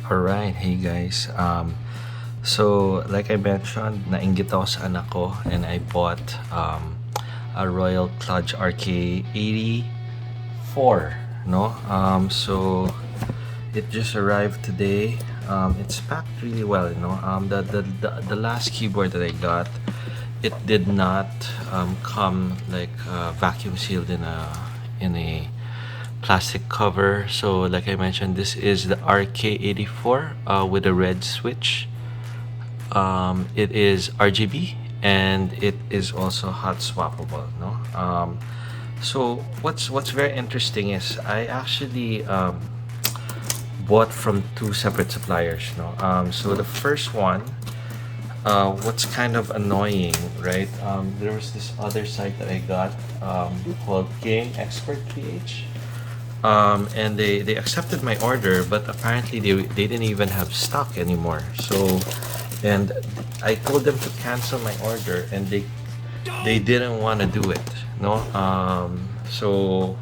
Alright, hey guys. So like I mentioned, nainggit ako sa anak ko and I bought a Royal Kludge RK84. No? So it just arrived today. It's packed really well, you know. The last keyboard that I got, it did not come like vacuum sealed in a plastic cover. So like I mentioned, this is the RK84 with a red switch. It is RGB and it is also hot swappable. No. So what's very interesting is I actually bought from two separate suppliers. No. So the first one, what's kind of annoying, right? There was this other site that I got called Game Expert PH. And they accepted my order, but apparently they didn't even have stock anymore. So, and I told them to cancel my order, and they didn't want to do it. No, so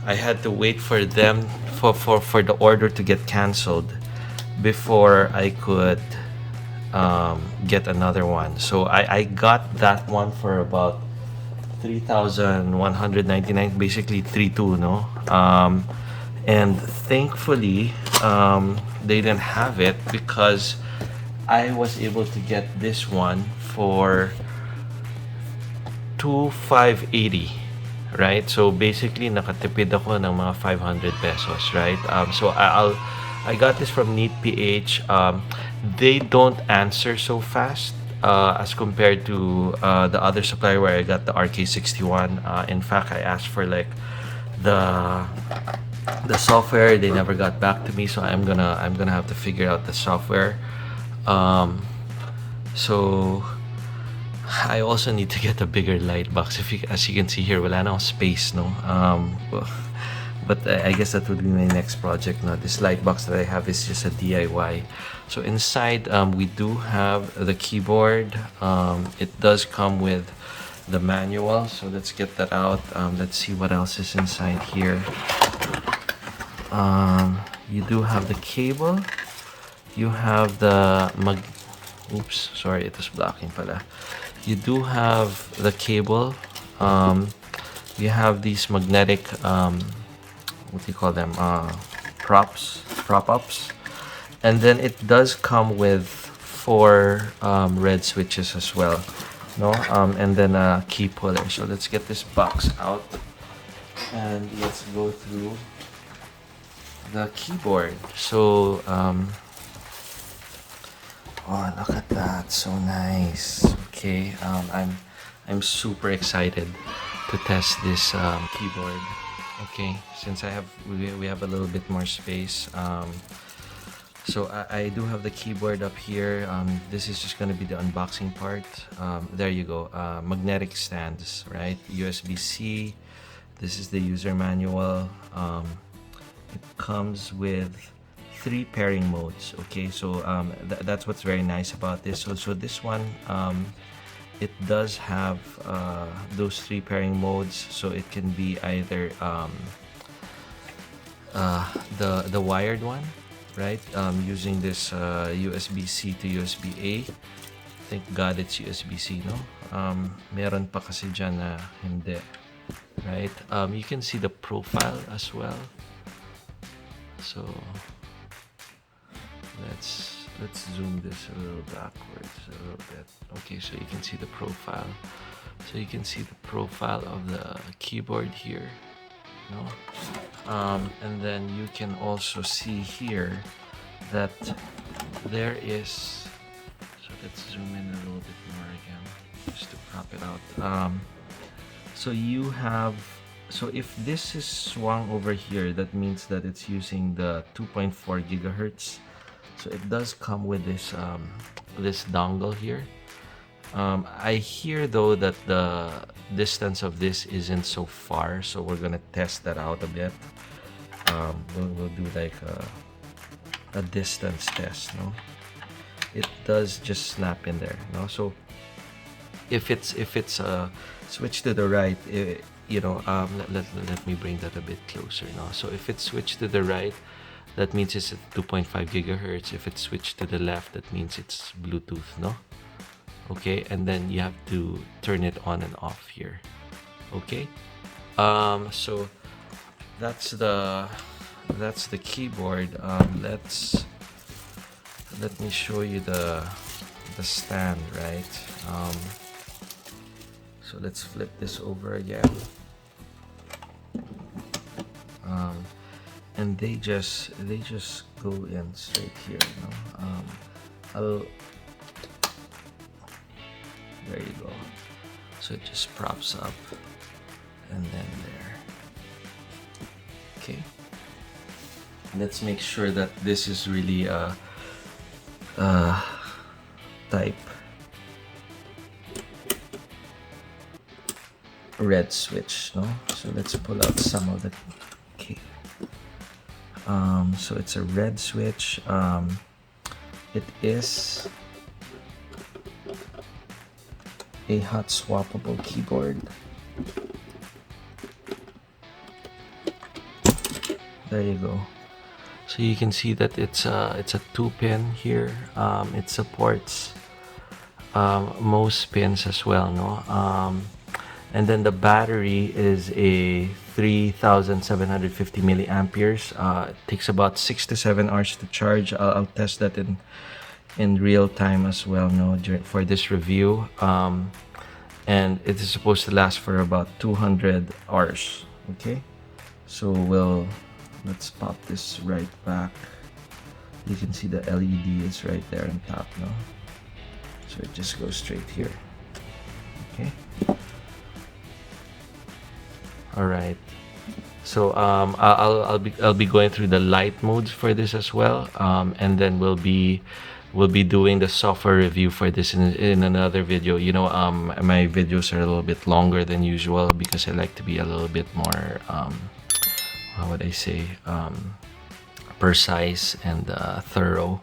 I had to wait for them for the order to get canceled before I could get another one. So I got that one for about 3,199, basically 3,2, no. And thankfully they didn't have it because I was able to get this one for 2,580, right? So basically nakatipid ako ng mga 500 pesos, right? So I got this from Neat PH. They don't answer so fast as compared to the other supplier where I got the RK61. In fact, I asked for like the software. They never got back to me, so I'm gonna have to figure out the software. So I also need to get a bigger light box. As you can see here, wala na akong space, no. But I guess that would be my next project. No, this light box that I have is just a DIY. So inside, we do have the keyboard. It does come with the manual. So let's get that out. Let's see what else is inside here. You do have the cable. You have the oops, sorry, it was blocking pala. You do have the cable. You have these magnetic what do you call them, prop ups, and then it does come with four red switches as well, no, and then a key puller. So let's get this box out and let's go through the keyboard. So oh, look at that, so nice. Okay, I'm super excited to test this keyboard. Okay, since we have a little bit more space, so I do have the keyboard up here. This is just going to be the unboxing part. There you go. Magnetic stands, right? USB-C. This is the user manual. It comes with 3 pairing modes. Okay, so that's what's very nice about this. So this one, it does have those 3 pairing modes, so it can be either the wired one, right? Using this USB-C to USB-A. Thank God it's USB-C, no? Meron pa kasi dyan na hindi, right? You can see the profile as well. So let's zoom this a little backwards a little bit. Okay, so you can see the profile. So you can see the profile of the keyboard here, no? And then you can also see here that there is, so let's zoom in a little bit more again just to crop it out. So you have, so if this is swung over here, that means that it's using the 2.4 gigahertz. So it does come with this this dongle here. I hear though that the distance of this isn't so far, so we're gonna test that out a bit. We'll do like a distance test, no? It does just snap in there, no? So if it's switch to the right, you know, let me bring that a bit closer now. So if it's switched to the right, that means it's at 2.5 gigahertz. If it's switched to the left, that means it's Bluetooth, no? Okay, and then you have to turn it on and off here. Okay, so that's the keyboard. Let me show you the stand, right? So let's flip this over again. And they just go in straight here, you know? There you go. So it just props up and then there. Okay. Let's make sure that this is really a type red switch, no? So let's pull out some of the. Okay. So it's a red switch. It is a hot swappable keyboard. There you go. So you can see that it's a 2-pin here. It supports most pins as well, no? And then the battery is a 3,750 milliamperes. It takes about 6 to 7 hours to charge. I'll test that in real time as well, no, for this review. And it is supposed to last for about 200 hours. Okay, so let's pop this right back. You can see the LED is right there on top, no? So it just goes straight here. Okay. All right. So I'll be going through the light modes for this as well, and then we'll be doing the software review for this in another video. You know, my videos are a little bit longer than usual because I like to be a little bit more how would I say, precise and thorough.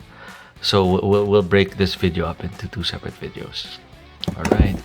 So we'll break this video up into 2 separate videos. All right.